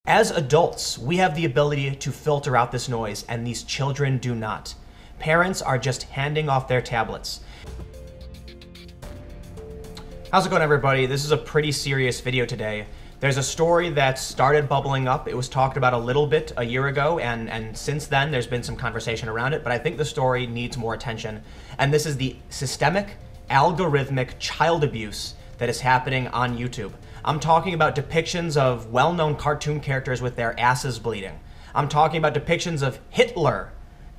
As adults, we have the ability to filter out this noise, and these children do not. Parents are just handing off their tablets. How's it going, everybody? This is a pretty serious video today. There's a story that started bubbling up. It was talked about a little bit a year ago, and since then there's been some conversation around it, but I think the story needs more attention. And this is the systemic, algorithmic child abuse that is happening on YouTube. I'm talking about depictions of well-known cartoon characters with their asses bleeding. I'm talking about depictions of Hitler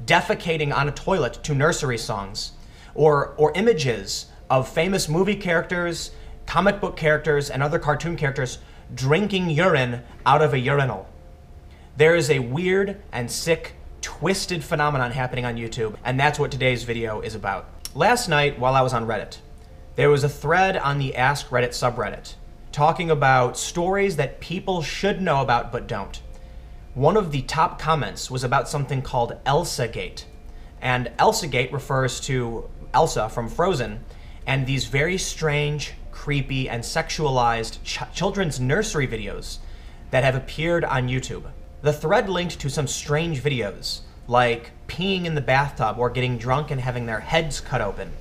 defecating on a toilet to nursery songs, or images of famous movie characters, comic book characters, and other cartoon characters drinking urine out of a urinal. There is a weird and sick, twisted phenomenon happening on YouTube, and that's what today's video is about. Last night, while I was on Reddit, there was a thread on the Ask Reddit subreddit talking about stories that people should know about but don't. One of the top comments was about something called Elsagate. And Elsagate refers to Elsa from Frozen and these very strange, creepy, and sexualized children's nursery videos that have appeared on YouTube. The thread linked to some strange videos, like peeing in the bathtub or getting drunk and having their heads cut open.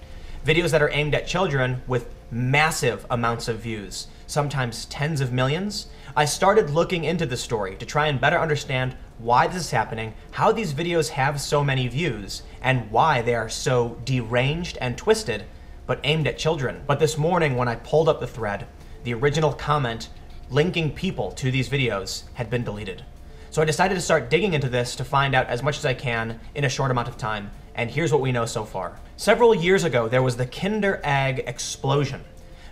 Videos that are aimed at children with massive amounts of views, sometimes tens of millions. I started looking into the story to try and better understand why this is happening, how these videos have so many views, and why they are so deranged and twisted, but aimed at children. But this morning when I pulled up the thread, the original comment linking people to these videos had been deleted. So I decided to start digging into this to find out as much as I can in a short amount of time, and here's what we know so far. Several years ago, there was the Kinder Egg explosion.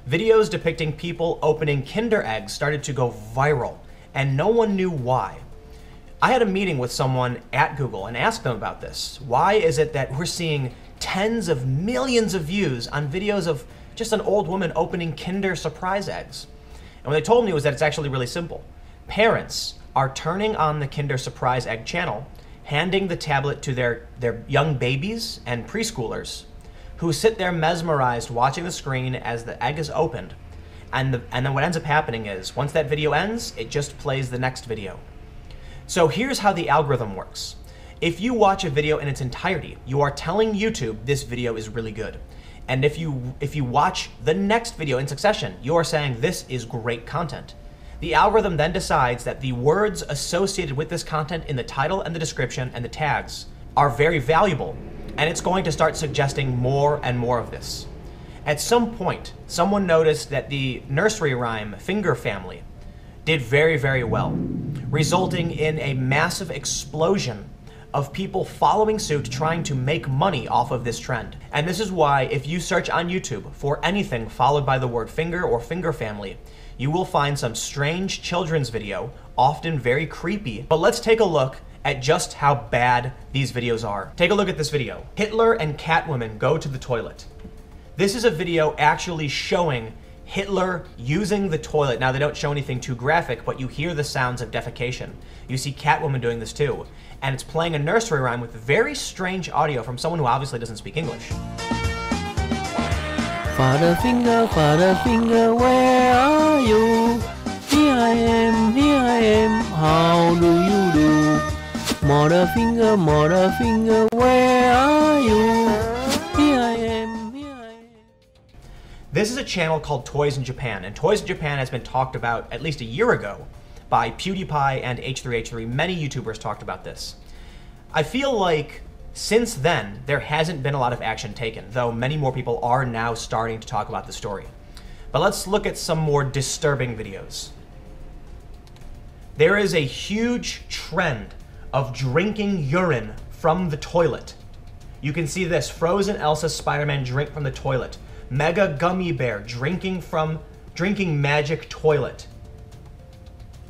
Videos depicting people opening Kinder eggs started to go viral, and no one knew why. I had a meeting with someone at Google and asked them about this. Why is it that we're seeing tens of millions of views on videos of just an old woman opening Kinder surprise eggs? And what they told me was that it's actually really simple. Parents are turning on the Kinder surprise egg channel, handing the tablet to their young babies and preschoolers, who sit there mesmerized watching the screen as the egg is opened. And then what ends up happening is, once that video ends, it just plays the next video. So here's how the algorithm works. If you watch a video in its entirety, you are telling YouTube this video is really good. And if you watch the next video in succession, you are saying this is great content. The algorithm then decides that the words associated with this content in the title and the description and the tags are very valuable, and it's going to start suggesting more and more of this. At some point, someone noticed that the nursery rhyme Finger Family did very, very well, resulting in a massive explosion of people following suit trying to make money off of this trend. And this is why if you search on YouTube for anything followed by the word finger or Finger Family, you will find some strange children's video, often very creepy. But let's take a look at just how bad these videos are. Take a look at this video. Hitler and Catwoman go to the toilet. This is a video actually showing Hitler using the toilet. Now, they don't show anything too graphic, but you hear the sounds of defecation. You see Catwoman doing this too. And it's playing a nursery rhyme with very strange audio from someone who obviously doesn't speak English. Father finger, where are you? Here I am, how do you do? Mother finger, where are you? Here I am, This is a channel called Toys in Japan, and Toys in Japan has been talked about at least a year ago by PewDiePie and H3H3. Many YouTubers talked about this. I feel like since then, there hasn't been a lot of action taken, though many more people are now starting to talk about the story. But let's look at some more disturbing videos. There is a huge trend of drinking urine from the toilet. You can see this: Frozen Elsa Spider-Man drink from the toilet. Mega Gummy Bear drinking magic toilet.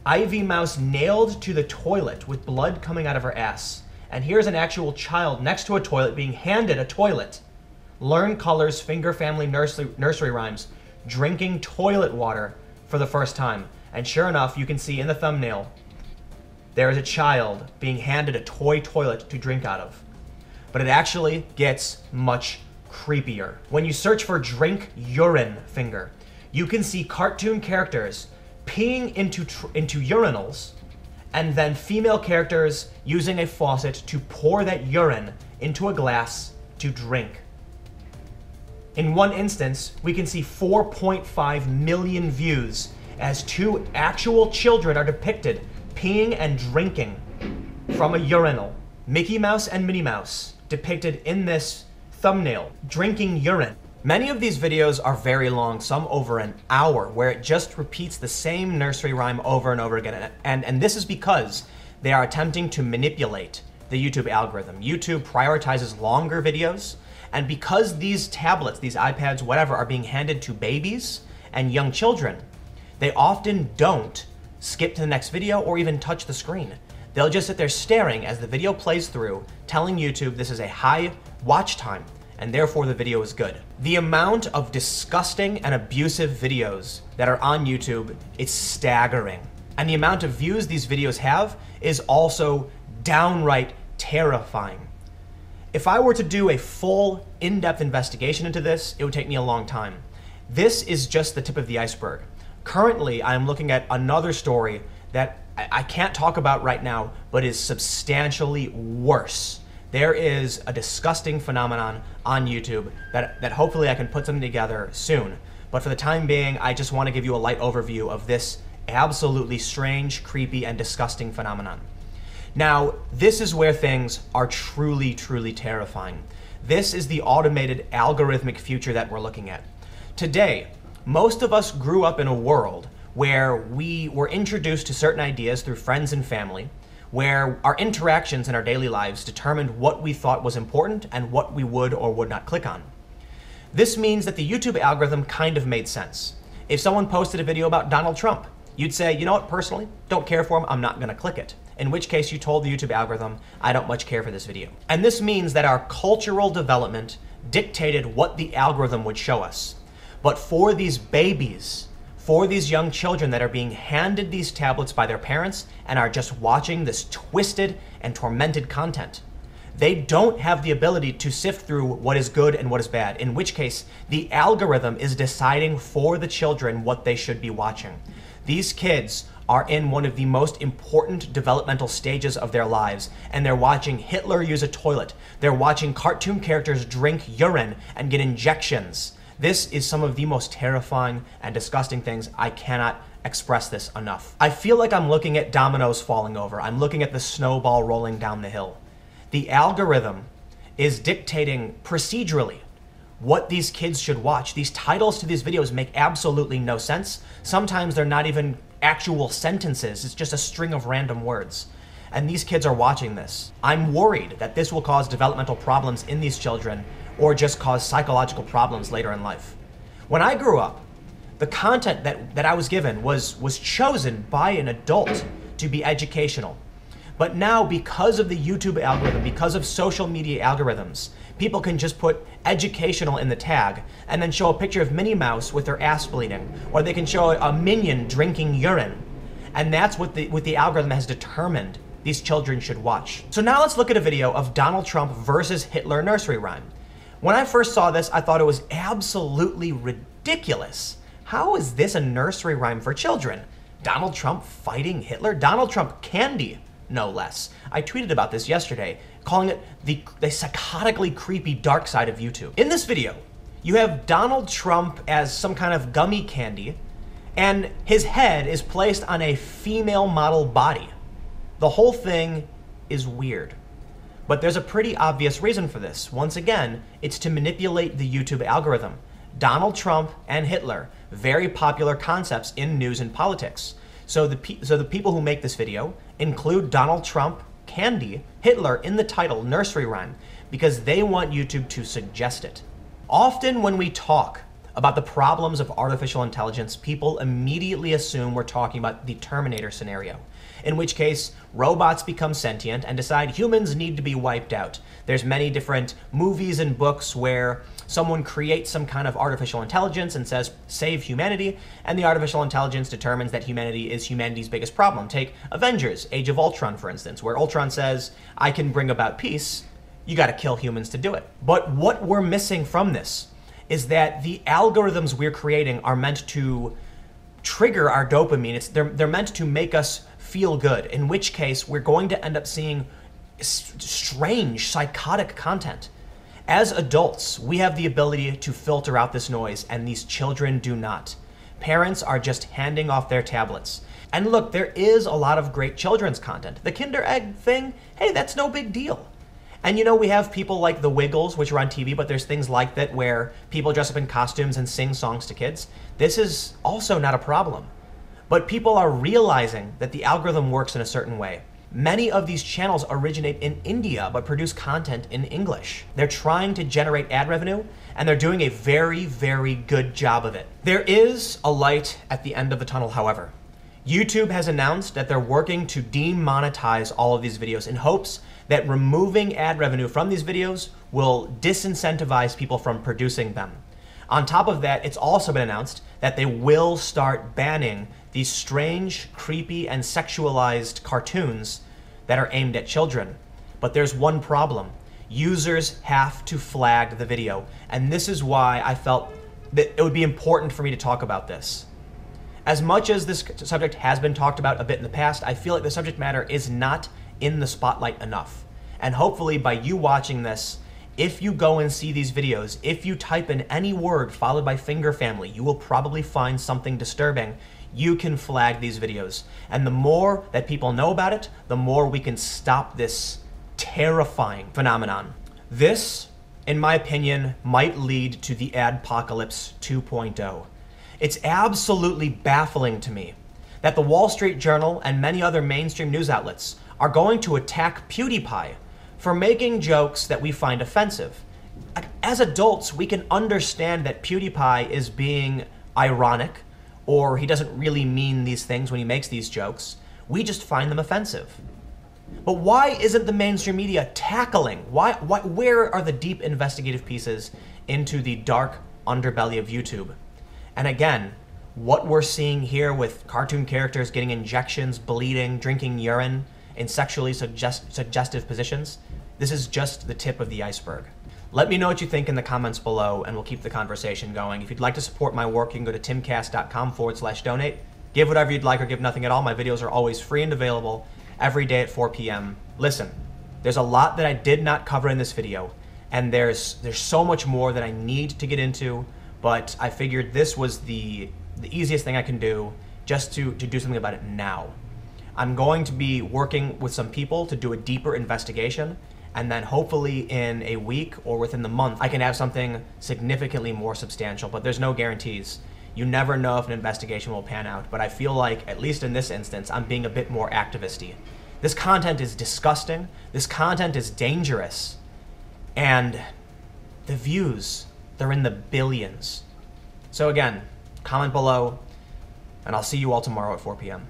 Ivy Mouse nailed to the toilet with blood coming out of her ass. And here's an actual child next to a toilet being handed a toilet. Learn Colors Finger Family nursery rhymes drinking toilet water for the first time. And sure enough, you can see in the thumbnail, there is a child being handed a toy toilet to drink out of. But it actually gets much creepier. When you search for drink urine finger, you can see cartoon characters peeing into urinals and then female characters using a faucet to pour that urine into a glass to drink. In one instance, we can see 4.5 million views as 2 actual children are depicted peeing and drinking from a urinal. Mickey Mouse and Minnie Mouse depicted in this thumbnail, drinking urine. Many of these videos are very long, some over an hour, where it just repeats the same nursery rhyme over and over again. And this is because they are attempting to manipulate the YouTube algorithm. YouTube prioritizes longer videos, and because these tablets, these iPads, whatever, are being handed to babies and young children, they often don't skip to the next video or even touch the screen. They'll just sit there staring as the video plays through, telling YouTube this is a high watch time, and therefore the video is good. The amount of disgusting and abusive videos that are on YouTube is staggering. And the amount of views these videos have is also downright terrifying. If I were to do a full, in-depth investigation into this, it would take me a long time. This is just the tip of the iceberg. Currently, I'm looking at another story that I can't talk about right now, but is substantially worse. There is a disgusting phenomenon on YouTube that hopefully I can put something together soon. But for the time being, I just want to give you a light overview of this absolutely strange, creepy, and disgusting phenomenon. Now, this is where things are truly, truly terrifying. This is the automated algorithmic future that we're looking at. Today, most of us grew up in a world where we were introduced to certain ideas through friends and family, where our interactions in our daily lives determined what we thought was important and what we would or would not click on. This means that the YouTube algorithm kind of made sense. If someone posted a video about Donald Trump, you'd say, you know what, personally, don't care for him, I'm not gonna click it. In which case you told the YouTube algorithm, I don't much care for this video. And this means that our cultural development dictated what the algorithm would show us. But for these babies, for these young children that are being handed these tablets by their parents and are just watching this twisted and tormented content, they don't have the ability to sift through what is good and what is bad, in which case the algorithm is deciding for the children what they should be watching. These kids are in one of the most important developmental stages of their lives, and they're watching Hitler use a toilet. They're watching cartoon characters drink urine and get injections. This is some of the most terrifying and disgusting things. I cannot express this enough. I feel like I'm looking at dominoes falling over. I'm looking at the snowball rolling down the hill. The algorithm is dictating procedurally what these kids should watch. These titles to these videos make absolutely no sense. Sometimes they're not even actual sentences. It's just a string of random words. And these kids are watching this. I'm worried that this will cause developmental problems in these children or just cause psychological problems later in life. When I grew up, the content that I was given was chosen by an adult to be educational. But now, because of the YouTube algorithm, because of social media algorithms, people can just put educational in the tag and then show a picture of Minnie Mouse with her ass bleeding, or they can show a minion drinking urine. And that's what the algorithm has determined these children should watch. So now let's look at a video of Donald Trump versus Hitler nursery rhyme. When I first saw this, I thought it was absolutely ridiculous. How is this a nursery rhyme for children? Donald Trump fighting Hitler? Donald Trump candy, no less. I tweeted about this yesterday, calling it the psychotically creepy dark side of YouTube. In this video, you have Donald Trump as some kind of gummy candy, and his head is placed on a female model body. The whole thing is weird. But there's a pretty obvious reason for this. Once again, it's to manipulate the YouTube algorithm. Donald Trump and Hitler, very popular concepts in news and politics. So the people who make this video include Donald Trump, candy, Hitler in the title, nursery rhyme, because they want YouTube to suggest it. Often when we talk about the problems of artificial intelligence, people immediately assume we're talking about the Terminator scenario, in which case robots become sentient and decide humans need to be wiped out. There's many different movies and books where someone creates some kind of artificial intelligence and says, save humanity, and the artificial intelligence determines that humanity is humanity's biggest problem. Take Avengers, Age of Ultron, for instance, where Ultron says, I can bring about peace, you gotta kill humans to do it. But what we're missing from this is that the algorithms we're creating are meant to trigger our dopamine. They're meant to make us feel good, in which case we're going to end up seeing strange, psychotic content. As adults, we have the ability to filter out this noise, and these children do not. Parents are just handing off their tablets. And look, there is a lot of great children's content. The Kinder Egg thing, hey, that's no big deal. And you know, we have people like the Wiggles, which are on TV, but there's things like that where people dress up in costumes and sing songs to kids. This is also not a problem. But people are realizing that the algorithm works in a certain way. Many of these channels originate in India, but produce content in English. They're trying to generate ad revenue, and they're doing a very, very good job of it. There is a light at the end of the tunnel, however. YouTube has announced that they're working to demonetize all of these videos in hopes that removing ad revenue from these videos will disincentivize people from producing them. On top of that, it's also been announced that they will start banning these strange, creepy, and sexualized cartoons that are aimed at children. But there's one problem. Users have to flag the video, and this is why I felt that it would be important for me to talk about this. As much as this subject has been talked about a bit in the past, I feel like the subject matter is not in the spotlight enough. And hopefully by you watching this, if you go and see these videos, if you type in any word followed by finger family, you will probably find something disturbing. You can flag these videos. And the more that people know about it, the more we can stop this terrifying phenomenon. This, in my opinion, might lead to the Adpocalypse 2.0. It's absolutely baffling to me that the Wall Street Journal and many other mainstream news outlets are going to attack PewDiePie for making jokes that we find offensive. As adults, we can understand that PewDiePie is being ironic, or he doesn't really mean these things when he makes these jokes. We just find them offensive. But why isn't the mainstream media tackling? Where are the deep investigative pieces into the dark underbelly of YouTube? And again, what we're seeing here with cartoon characters getting injections, bleeding, drinking urine in sexually suggestive positions, this is just the tip of the iceberg. Let me know what you think in the comments below, and we'll keep the conversation going. If you'd like to support my work, you can go to timcast.com/donate. Give whatever you'd like or give nothing at all. My videos are always free and available every day at 4 p.m. Listen, there's a lot that I did not cover in this video, and there's so much more that I need to get into, but I figured this was the easiest thing I can do just to do something about it now. I'm going to be working with some people to do a deeper investigation, and then hopefully in a week or within the month, I can have something significantly more substantial, but there's no guarantees. You never know if an investigation will pan out, but I feel like, at least in this instance, I'm being a bit more activist-y. This content is disgusting, this content is dangerous, and the views, they're in the billions. So again, comment below, and I'll see you all tomorrow at 4 p.m.